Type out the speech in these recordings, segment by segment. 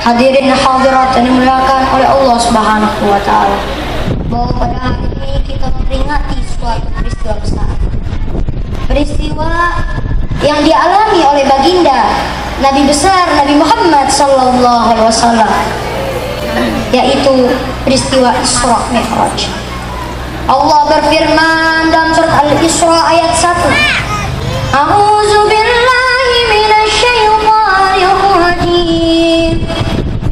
Hadirin hadirat yang dimuliakan oleh Allah Subhanahu wa taala. Bahwa pada hari ini kita memperingati suatu peristiwa besar. Peristiwa yang dialami oleh baginda Nabi besar Nabi Muhammad sallallahu alaihi wasallam, yaitu peristiwa Isra Mi'raj. Allah berfirman dalam surat Al-Isra ayat 1. A'udzu billahi minasyaitonir rajim.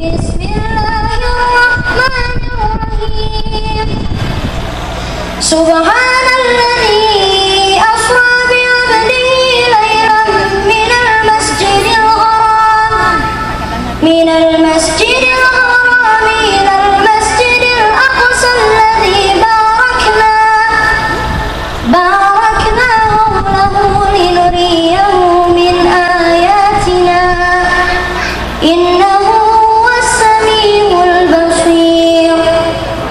Bismillahirrahmanirrahim. Subhanalladzi asra bi 'abdihi lailan minal masjidil haram ilal masjidil aqsa alladzi barakna hawlahu linuriyahu min ayatina innahu huwas samiul basir,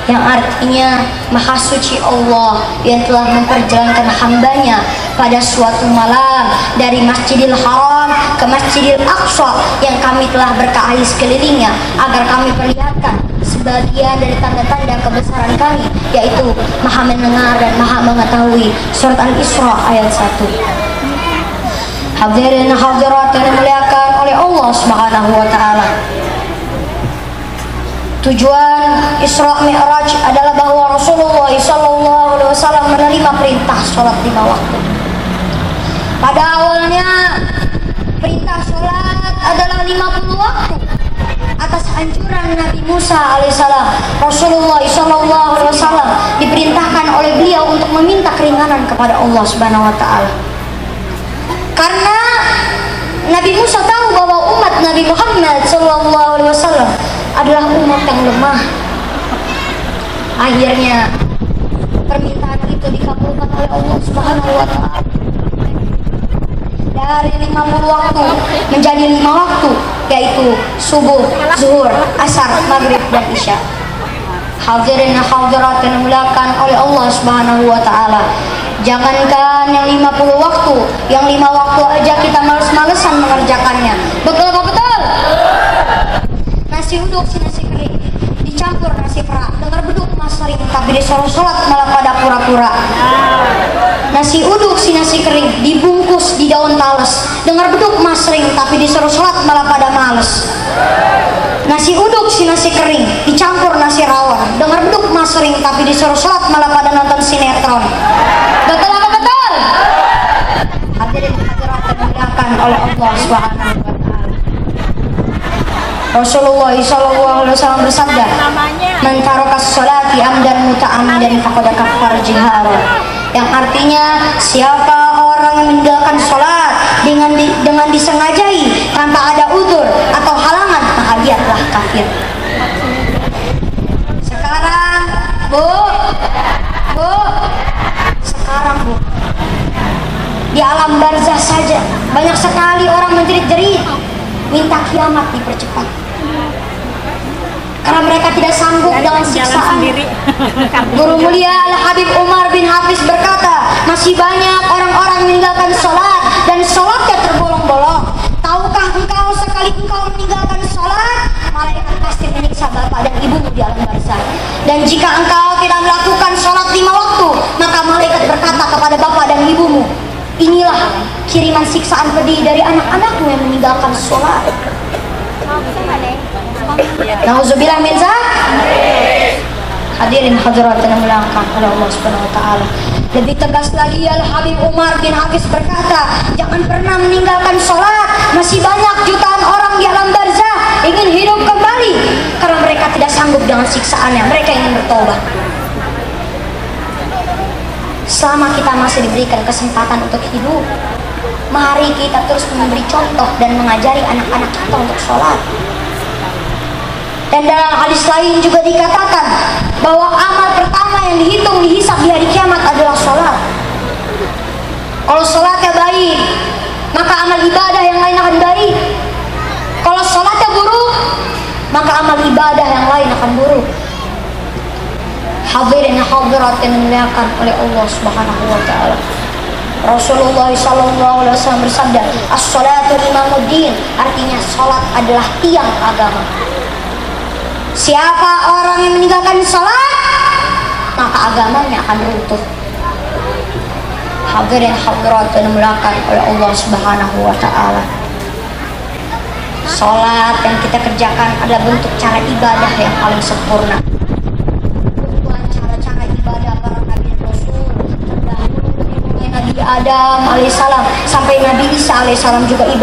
yang artinya Maha Suci Allah yang telah memperjalankan hambanya pada suatu malam dari Masjidil Haram ke Masjidil Aqsa yang kami telah berkahi sekelilingnya agar kami perlihatkan sebagian dari tanda-tanda kebesaran kami, yaitu Maha mendengar dan Maha mengetahui. Surat Al-Isra ayat 1. Hadirin hadirat yang dimuliakan oleh Allah Subhanahu wa taala. Tujuan Isra Mi'raj adalah bahwa Rasulullah SAW menerima perintah sholat 5 waktu. Pada awalnya perintah sholat adalah 50 waktu atas anjuran Nabi Musa alaihissalam. Rasulullah SAW diperintahkan oleh beliau untuk meminta keringanan kepada Allah Subhanahu wa taala. Karena Nabi Musa tahu bahwa umat Nabi Muhammad SAW adalah umat yang lemah. Akhirnya permintaan itu dikabulkan oleh Allah Subhanahu wa taala. Dari 50 waktu menjadi 5 waktu, yaitu subuh, zuhur, asar, maghrib, dan isya. Hadirin hadirat yang dimuliakan oleh Allah Subhanahu wa taala. Jangankan yang 50 waktu, yang 5 waktu aja kita males-malesan mengerjakannya. Betul apa betul? Nasi uduk si nasi kering dicampur nasi perak, dengar beduk mas sering tapi disuruh sholat malah pada pura-pura. Nasi uduk si nasi kering dibungkus di daun tales, dengar beduk mas sering tapi disuruh sholat malah pada males. Nasi uduk si nasi kering dicampur nasi rawon, dengar beduk mas sering tapi disuruh sholat malah pada nonton sinetron. Betul apa betul? Hadirin hadirat dimuliakan oleh Allah Subhanahu wa taala. Rasulullah SAW bersabda, "Man tarakas sholati amdan muta'ammidan faqad kafara jihara." Yang artinya, siapa orang yang meninggalkan sholat dengan disengajai tanpa ada udzur atau halangan, maka dia telah kafir. Sekarang, Bu, sekarang Bu, di alam barzah saja banyak sekali orang menjerit-jerit minta kiamat dipercepat, karena mereka tidak sanggup dengan siksaan. Guru mulia Al-Habib Umar bin Hafiz berkata, masih banyak orang-orang meninggalkan sholat dan sholatnya terbolong-bolong. Tahukah engkau sekali engkau meninggalkan sholat, malaikat pasti menyiksa bapak dan ibumu di alam barzah. Dan jika engkau tidak melakukan sholat 5 waktu, maka malaikat berkata kepada bapak dan ibumu, inilah kiriman siksaan pedih dari anak-anakmu yang meninggalkan sholat. Nauzubillah min dzalik. Hadirin hadirat yang dimuliakan oleh Allah Subhanahu wa taala. Lebih tegas lagi Al-Habib Umar bin Hafiz berkata, jangan pernah meninggalkan sholat. Masih banyak jutaan orang di alam barzah ingin hidup kembali karena mereka tidak sanggup dengan siksaannya. Mereka ingin bertobat. Selama kita masih diberikan kesempatan untuk hidup, mari kita terus memberi contoh dan mengajari anak-anak kita untuk sholat. Dan dalam hadis lain juga dikatakan bahwa amal pertama yang dihitung dihisab di hari kiamat adalah sholat. Kalau sholatnya baik, maka amal ibadah yang lain akan baik. Kalau sholatnya buruk, maka amal ibadah yang lain akan buruk. Hadirin hadirat yang dimuliakan oleh Allah Subhanahu wa taala. Rasulullah SAW bersabda, as-salatu imamuddin, artinya salat adalah tiang agama. Siapa orang yang meninggalkan sholat, maka agamanya akan runtuh. Hadirin hadirat yang dimuliakan oleh Allah Subhanahu wa taala. Sholat yang kita kerjakan adalah bentuk cara ibadah yang paling sempurna. Cara-cara ibadah para nabi rasul terdahulu, Nabi Adam alaihissalam sampai Nabi Isa alaihissalam juga ibadah